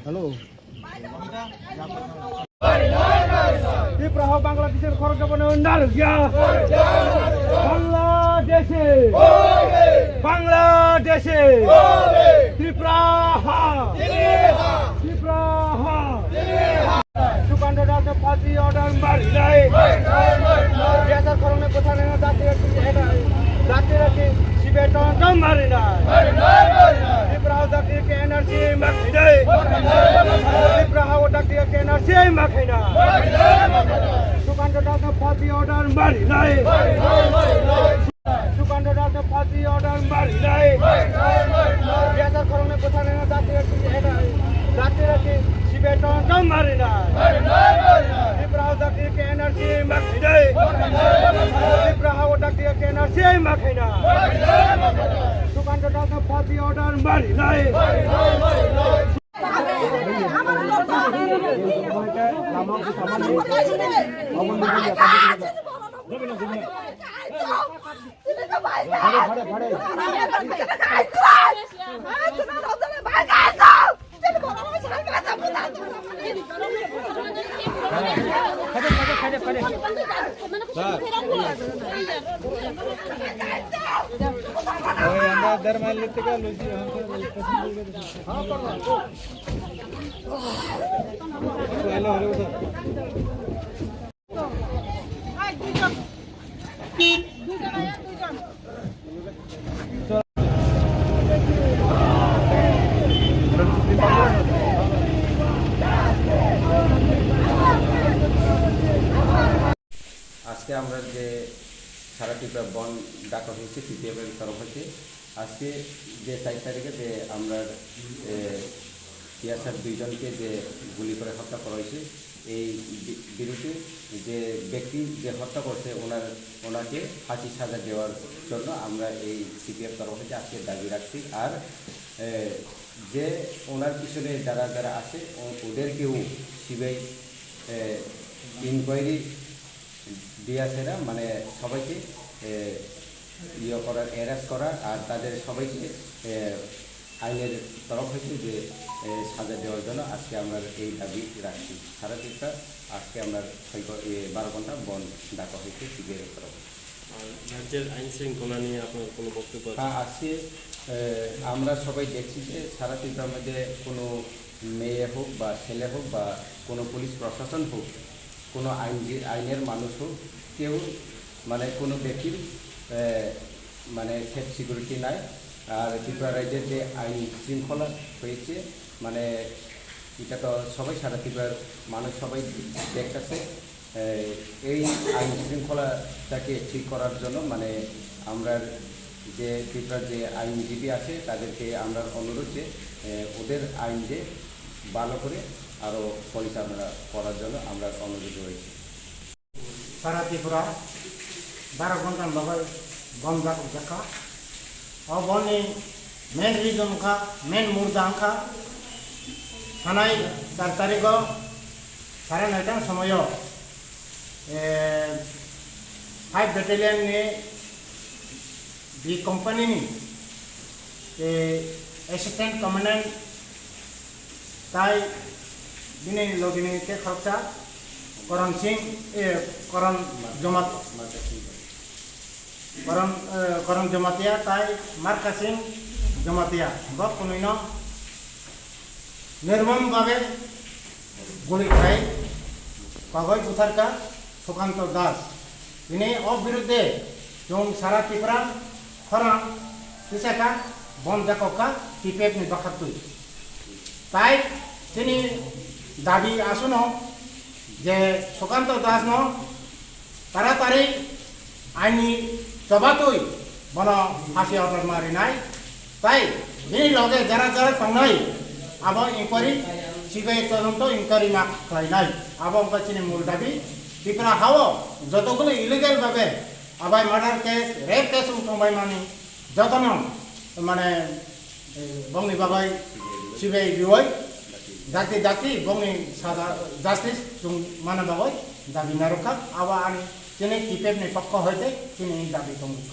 Hello বিপ্লব বাংলাদেশের খরচ বাংলাদেশে বাংলাদেশে ত্রিপুরা ত্রিপুরা সুকান্ত দাস ফাঁসি অর্ডার মারি নাই দেশের করণে কোথায় না জাতির শিবের টন মারি নাই ত্রিপুরা জাতির কে এনআরসি মাখি নাই ত্রিপুরা জাতির কে এনআরসি মাখি নাই সুকান্ত দাস ফাঁসি অর্ডার মারি নাই সুকান্ত দাস ফাঁসি অর্ডার মারি নাই দেশের করণে কোথায় না জাতির শিবের টন মারি নাই ত্রিপুরা জাতির কে এনআরসি মাখি নাই ত্রিপুরা জাতির কে এনআরসি মাখি নাই সুকান্ত দাস ফাঁসি অর্ডার মারি নাই আজকে আমরা যে সারা ত্রিপুরা বন ডাকা হয়েছে সিপিএমের তরফ হয়েছে আজকে যে 4 তারিখে যে আমরা টিআরসার 2 জনকে যে গুলি করে হত্যা করা হয়েছে এই বিরুদ্ধে যে ব্যক্তি যে হত্যা করছে ওনাকে ফাঁসি সাজা দেওয়ার জন্য আমরা এই সিপিএম তরফ থেকে আজকে দাবি রাখছি আর যে ওনার পিছনে যারা যারা আছে ওদেরকেও সিবিআই ইনকোয়ারি দিয়েছে না মানে সবাইকে ইয়ে করার অ্যারেস্ট করা আর তাদের সবাইকে আইনের তরফ হয়েছে যে সাজা দেওয়ার জন্য আজকে আমরা এই দাবি রাখছি সারা ত্রিপুরা আজকে আমরা 12 ঘন্টা বন ডাকা হয়েছে সিবিআইয়ের তরফ। রাজ্যের আইন শৃঙ্খলা নিয়ে আপনার কোনো বক্তব্য? আজকে আমরা সবাই দেখছি যে সারা ত্রিপুরার মধ্যে কোনো মেয়ে হোক বা ছেলে হোক বা কোনো পুলিশ প্রশাসন হোক কোনো আইনের মানুষ হোক কেউ মানে কোনো ব্যক্তির মানে সেফ সিকিউরিটি নাই আর ত্রিপুরা রাজ্যের যে আইন শৃঙ্খলা হয়েছে মানে এটা তো সবাই সারা ত্রিপুরার মানুষ সবাই দেখতেছে এই আইন শৃঙ্খলাটাকে ঠিক করার জন্য মানে আমরা যে ত্রিপুরার যে আইনজীবী আছে তাদেরকে আমরা অনুরোধ যে ওদের আইন যে ভালো করে আরও পরিচালনা করার জন্য আমরা অনুরোধ রয়েছি। সারা ত্রিপুরা 12 घंटा लगभग बंद रखा और बनी मेन रीजन का मेन मुद्दा का थानाई 4 तारीख 9:30 समय 5 बैटालियन ने बी कंपनी असिस्टेंट कमांडेंट ताई दिने लोगिनी के खर्चा करण सिंह करण जमातिया ताई मार्का सिंह जमातिया बकुनो निर्मम भावे गुली खाई कागज उथार का सुकांत दास इन्हें विरुद्धे जो सारा त्रिपुरा खरा का बन जाको का टीपीएफ नि बखत ताई तिनी दाबी आसुनो जे सुकांत दास नो तारातारी आईनी सभातुई बन फांसी अर्डर मारी नाई ताई बिनि लगे जरा जरा थांनाय अब इनक्वारी सीबीआई तदন্ত इनक्वारी मा खालायनाय अब अंकाचिनि मूल दाबी त्रिपुरा हाओ जतगुलो इलिगेल भावे आबाय मार्डार केस रेप केस उठंबाय मानि जतनो माने बंगनि बाबाय सीबीआई बिवाय जाति जाति बंगनि सादा जास्टिस जों माना बाबाय दाबि नारखा आवा आनि তিনি টিপেব নিপক্ষ হইতে তিনি দাবি তমুক